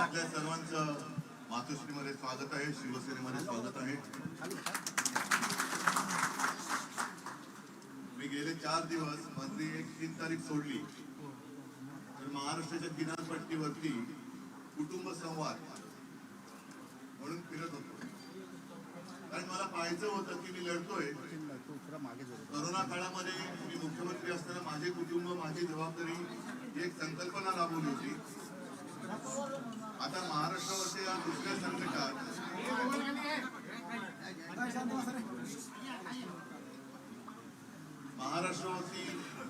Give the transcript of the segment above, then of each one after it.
आपल्या सर्वांचं मातोश्रीमध्ये स्वागत आहे, शिवसेनेमध्ये स्वागत आहे. मी गेले 4 दिवस मध्ये एक 3 तारीख सोडली तर महाराष्ट्राच्या किनारपट्टीवरती कुटुंब संवाद म्हणून फिरत होतो. कारण मला पाहायचं होतं की मी लढतोय. कोरोना काळामध्ये मी मुख्यमंत्री असताना माझे कुटुंब माझी जबाबदारी ही एक संकल्पना राबवली होती. आता महाराष्ट्रावरच्या या दुसऱ्या संकटात महाराष्ट्रावरती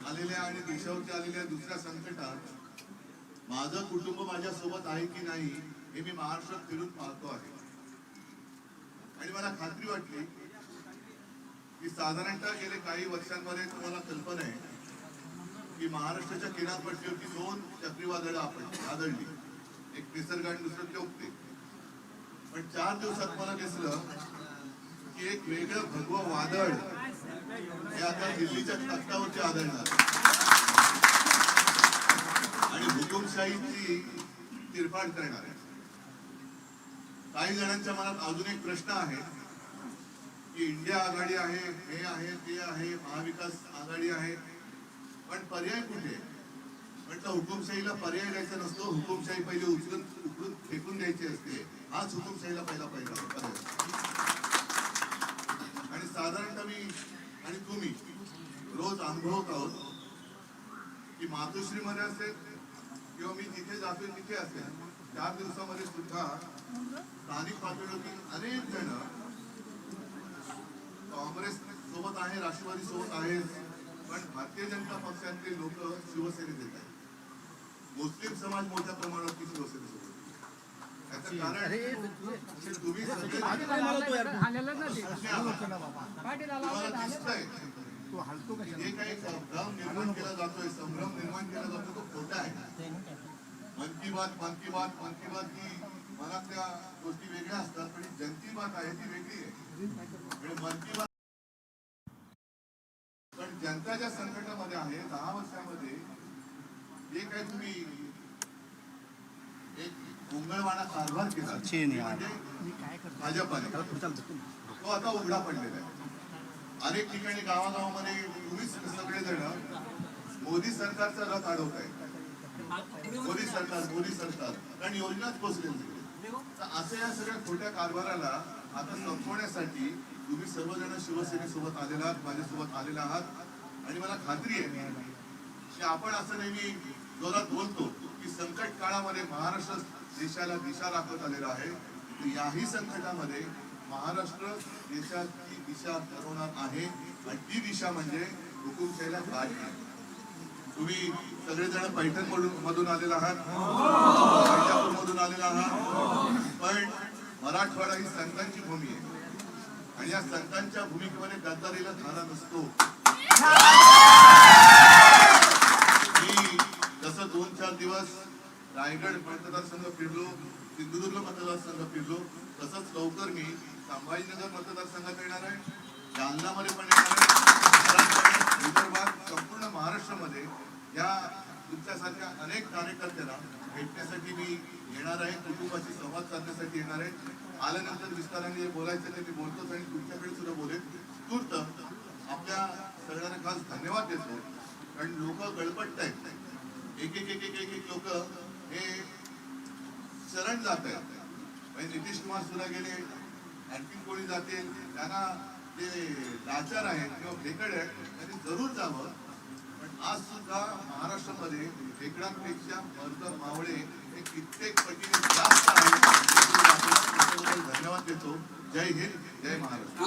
आलेल्या आणि देशावरती आलेल्या दुसऱ्या संकटात माझं कुटुंब माझ्या सोबत आहे की नाही हे मी महाराष्ट्रात फिरून पाहतो आहे. आणि मला खात्री वाटली की साधारणतः गेले काही वर्षांमध्ये तुम्हाला कल्पना आहे की महाराष्ट्राच्या किनारपट्टीवरती 2 चक्रीवादळं आपण आदळली. एक निसर्ग आणि दुसरं चौकते. पण 4 दिवसात मला दिसलं की एक वेगळं भगवं वादळ हे आता दिल्लीच्या तख्तावरती आदळणार आणि हुकुमशाहीची तिरफाड करणार आहे. काही जणांच्या मनात अजून एक प्रश्न आहे की इंडिया आघाडी आहे, हे आहे, ते आहे, महाविकास आघाडी आहे, पण पर्याय कुठे? म्हटलं हुकुमशाहीला पर्याय द्यायचा नसतो. हुकुमशाही पहिले उचलून फेकून द्यायची असते. हाच हुकुमशाहीला पहिला पर्याय. आणि साधारणतः मी आणि तुम्ही रोज अनुभवत आहोत की मातोश्रीमध्ये असेल किंवा मी जिथे जातो तिथे असेल 4 दिवसामध्ये सुद्धा स्थानिक पातळीवरती अनेक जण काँग्रेस सोबत आहे, राष्ट्रवादी सोबत आहे, पण भारतीय जनता पक्षातले लोक शिवसेनेत येत आहेत. मुस्लिम समाज मोठ्या प्रमाणावरती शिवसेनेसोबत. याचं कारण तुम्ही सगळे जे काही भ्रम निर्माण केला जातोय, संभ्रम निर्माण केला जातो तो खोटा आहे. मन की बात ही मनातल्या गोष्टी वेगळ्या असतात, पण जनती बात आहे ती वेगळी आहे. मन की बात पण जनताच्या संकटामध्ये आहे. 10 वर्षामध्ये जे काही तुम्ही एक गोंगळवाणा कारभार केला म्हणजे भाजपाने, तो आता उघडा पडलेला आहे. अनेक ठिकाणी गावागावामध्ये तुम्ही सगळेजण मोदी सरकारचा रथ अडवत आहे. मोदी सरकार कारण योजनाच पोचलेली. तर अशा या सगळ्या खोट्या कारभाराला आता संपवण्यासाठी तुम्ही सर्वजण शिवसेनेसोबत आलेला आहात, माझ्यासोबत आलेला आहात. आणि मला खात्री आहे की आपण असं नेहमी जोरात बोलतो की संकट काळामध्ये महाराष्ट्र देशाला दिशा दाखवत आलेला आहे. तर याही संकटामध्ये महाराष्ट्र देशाची दिशा ठरवणार आहे आणि ती दिशा म्हणजे हुकुमशाहीला गाठणे. तुम्ही सगळेजण पैठण मधून आलेला आहात, पंढरपूर मधून आलेला आहात, पण मराठवाडा ही संतांची भूमी आहे आणि या संतांच्या भूमिकेमध्ये गद्दारीला थारा नसतो. मी जसं 2-4 दिवस रायगड मतदारसंघ फिरलो, सिंधुदुर्ग मतदारसंघ फिरलो, तसंच लवकर मी संभाजीनगर मतदारसंघात येणार आहे, जालनामध्ये पण येणार आहे, विदर्भात संपूर्ण महाराष्ट्रामध्ये या तुमच्यासारख्या अनेक कार्यकर्त्यांना भेटण्यासाठी मी येणार आहे. कुटुंबाशी संवाद साधण्यासाठी येणार आहे. आल्यानंतर विस्ताराने जे बोलायचं ते मी बोलतोच आणि तुमच्याकडे सुद्धा बोलेन. तूर्त आपल्या सगळ्यांना खास धन्यवाद देतो कारण लोक गडबडत आहेत. एक लोक हे शरण जात आहेत. म्हणजे नितीश कुमार सुद्धा गेले, आणखी कोणी जाते, त्यांना जे लाचार आहेत किंवा भेकड आहेत त्यांनी जरूर जावं. पण आज सुद्धा महाराष्ट्रामध्ये भेकडांपेक्षा मर्द मावळे हे कित्येक पटीने जास्त आहेत. धन्यवाद देतो. जय हिंद, जय महाराष्ट्र.